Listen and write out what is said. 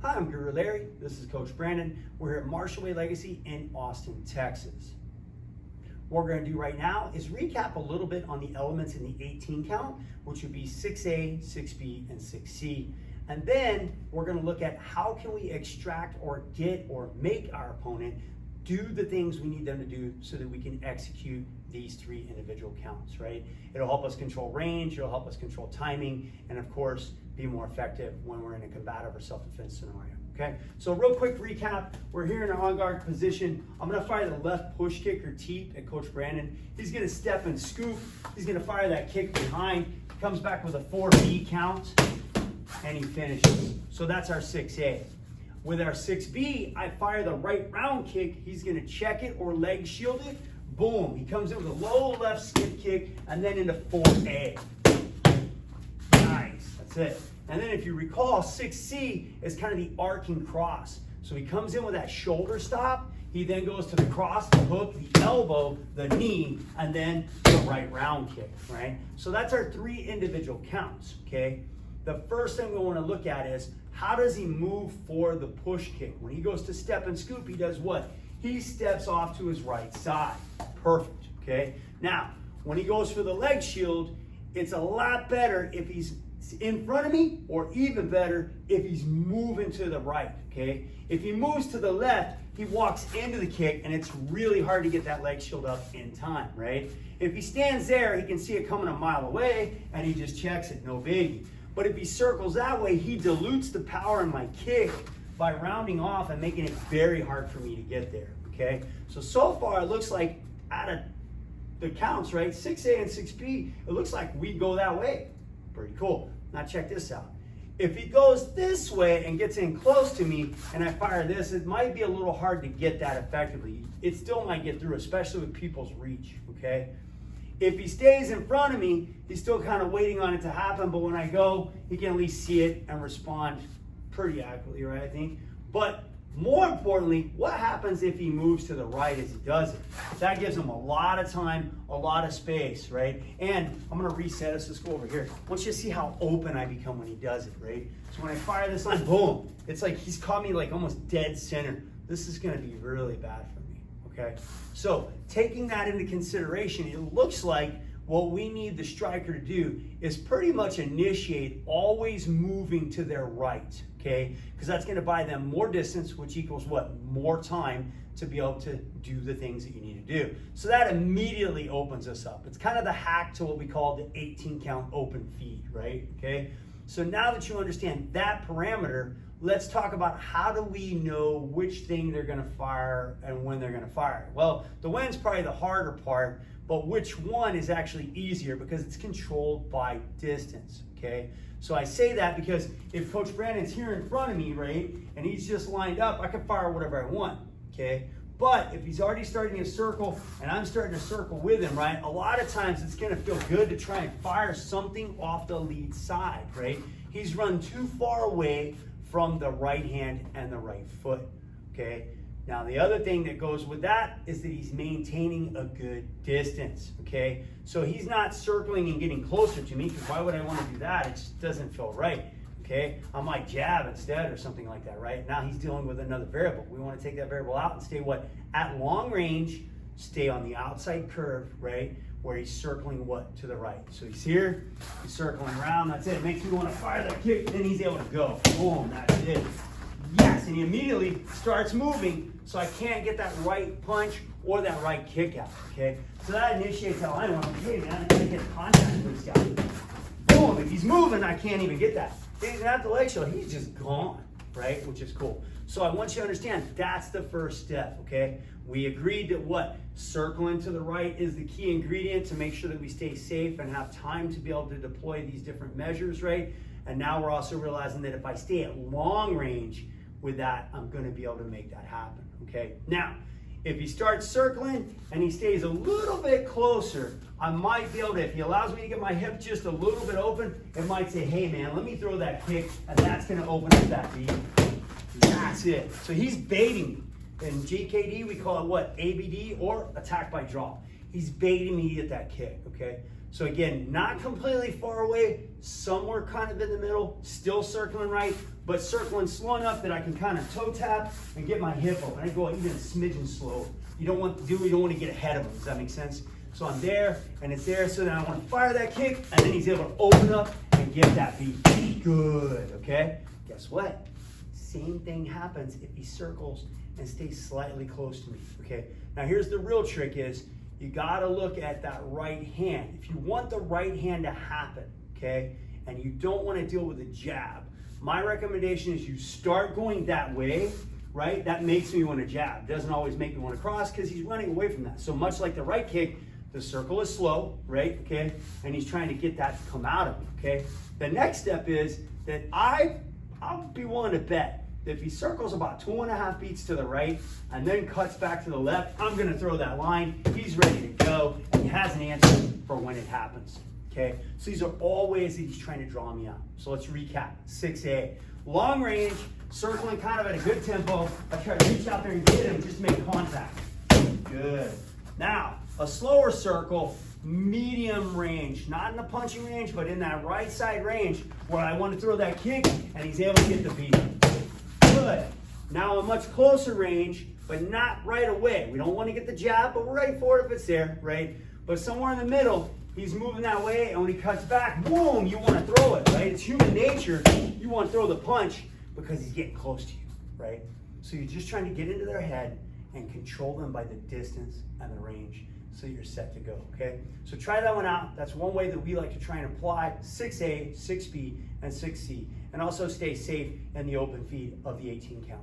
Hi, I'm Guru Larry. This is Coach Brandon. We're here at Marshall Way Legacy in Austin, Texas. What we're going to do right now is recap a little bit on the elements in the 18 count, which would be 6A, 6B, and 6C. And then we're going to look at how can we extract or get or make our opponent do the things we need them to do so that we can execute these three individual counts, right? It'll help us control range, it'll help us control timing, and of course, be more effective when we're in a combative or self-defense scenario, okay? So real quick recap, we're here in an on-guard position. I'm gonna fire the left push kick or teep at Coach Brandon. He's gonna step and scoop. He's gonna fire that kick behind. He comes back with a 4B count, and he finishes. So that's our 6A. With our 6B, I fire the right round kick. He's gonna check it or leg shield it. Boom, he comes in with a low left skip kick and then into 4A. Nice, that's it. And then if you recall, 6C is kind of the arcing cross. So he comes in with that shoulder stop. He then goes to the cross, the hook, the elbow, the knee, and then the right round kick, right? So that's our three individual counts, okay? The first thing we want to look at is how does he move for the push kick? When he goes to step and scoop, he does what? He steps off to his right side. Perfect, okay? Now, when he goes for the leg shield, it's a lot better if he's in front of me, or even better if he's moving to the right, okay? If he moves to the left, he walks into the kick, and it's really hard to get that leg shield up in time, right? If he stands there, he can see it coming a mile away, and he just checks it, no biggie. But if he circles that way, he dilutes the power in my kick by rounding off and making it very hard for me to get there, okay? So far, it looks like out of the counts, right, 6A and 6B, it looks like we go that way. Pretty cool. Now check this out. If he goes this way and gets in close to me and I fire this, it might be a little hard to get that effectively. It still might get through, especially with people's reach, okay? If he stays in front of me, he's still kind of waiting on it to happen, but when I go, he can at least see it and respond pretty accurately, right, I think? But more importantly, what happens if he moves to the right as he does it? That gives him a lot of time, a lot of space, right? And I'm gonna reset us. Let's go over here. I want you to see how open I become when he does it, right? So when I fire this line, boom, it's like he's caught me like almost dead center. This is gonna be really bad for me, okay? So taking that into consideration, it looks like what we need the striker to do is pretty much initiate always moving to their right, okay? Because that's gonna buy them more distance, which equals what? More time to be able to do the things that you need to do. So that immediately opens us up. It's kind of the hack to what we call the 18 count open feed, right? Okay? So now that you understand that parameter, let's talk about how do we know which thing they're gonna fire and when they're gonna fire. Well, the when's probably the harder part, but which one is actually easier because it's controlled by distance, okay? So I say that because if Coach Brandon's here in front of me, right, and he's just lined up, I can fire whatever I want, okay? But if he's already starting a circle and I'm starting to circle with him, right, a lot of times it's gonna feel good to try and fire something off the lead side, right? He's run too far away from the right hand and the right foot, okay? Now, the other thing that goes with that is that he's maintaining a good distance, okay? So he's not circling and getting closer to me, because why would I want to do that? It just doesn't feel right, okay? I might jab instead or something like that, right? Now he's dealing with another variable. We want to take that variable out and stay what? At long range, stay on the outside curve, right? Where he's circling what? To the right. So he's here, he's circling around, that's it. It makes me want to fire that kick, then he's able to go. Boom, that's it. Yes, and he immediately starts moving, so I can't get that right punch or that right kick out, okay? So that initiates how I know, hey man, I gotta get contact with this guy. Boom, if he's moving, I can't even get that. He's not the leg shield, he's just gone, right? Which is cool. So I want you to understand, that's the first step, okay? We agreed that what? Circling to the right is the key ingredient to make sure that we stay safe and have time to be able to deploy these different measures, right? And now we're also realizing that if I stay at long range with that, I'm gonna be able to make that happen, okay? Now, if he starts circling and he stays a little bit closer, I might be able to, if he allows me to get my hip just a little bit open, it might say, hey man, let me throw that kick, and that's gonna open up that beat. That's it. So he's baiting me. In GKD, we call it what? ABD or attack by draw. He's baiting me to get that kick, okay? So again, not completely far away, somewhere kind of in the middle, still circling right, but circling slow enough that I can kind of toe tap and get my hip up. And I go even a smidgen slow. You don't want to get ahead of him. Does that make sense? So I'm there, and it's there, so then I want to fire that kick, and then he's able to open up and get that beat. Good, okay? Guess what? Same thing happens if he circles and stays slightly close to me, okay? Now here's the real trick is, you gotta look at that right hand. If you want the right hand to happen, okay, and you don't wanna deal with a jab, my recommendation is you start going that way, right? That makes me wanna jab. Doesn't always make me wanna cross because he's running away from that. So much like the right kick, the circle is slow, right, okay? And he's trying to get that to come out of me, okay? The next step is that I'll be willing to bet if he circles about 2.5 beats to the right and then cuts back to the left, I'm gonna throw that line. He's ready to go, and he has an answer for when it happens, okay? So these are all ways that he's trying to draw me out. So let's recap. 6A, long range, circling kind of at a good tempo. I try to reach out there and get him, just make contact. Good. Now, a slower circle, medium range, not in the punching range, but in that right side range where I want to throw that kick and he's able to get the beat. Good. Now a much closer range, but not right away. We don't want to get the jab, but we're ready for it if it's there, right? But somewhere in the middle, he's moving that way, and when he cuts back, boom, you want to throw it, right? It's human nature. You want to throw the punch because he's getting close to you, right? So you're just trying to get into their head and control them by the distance and the range so you're set to go, okay? So try that one out. That's one way that we like to try and apply 6A, 6B, and 6C, and also stay safe in the open feed of the 18 count.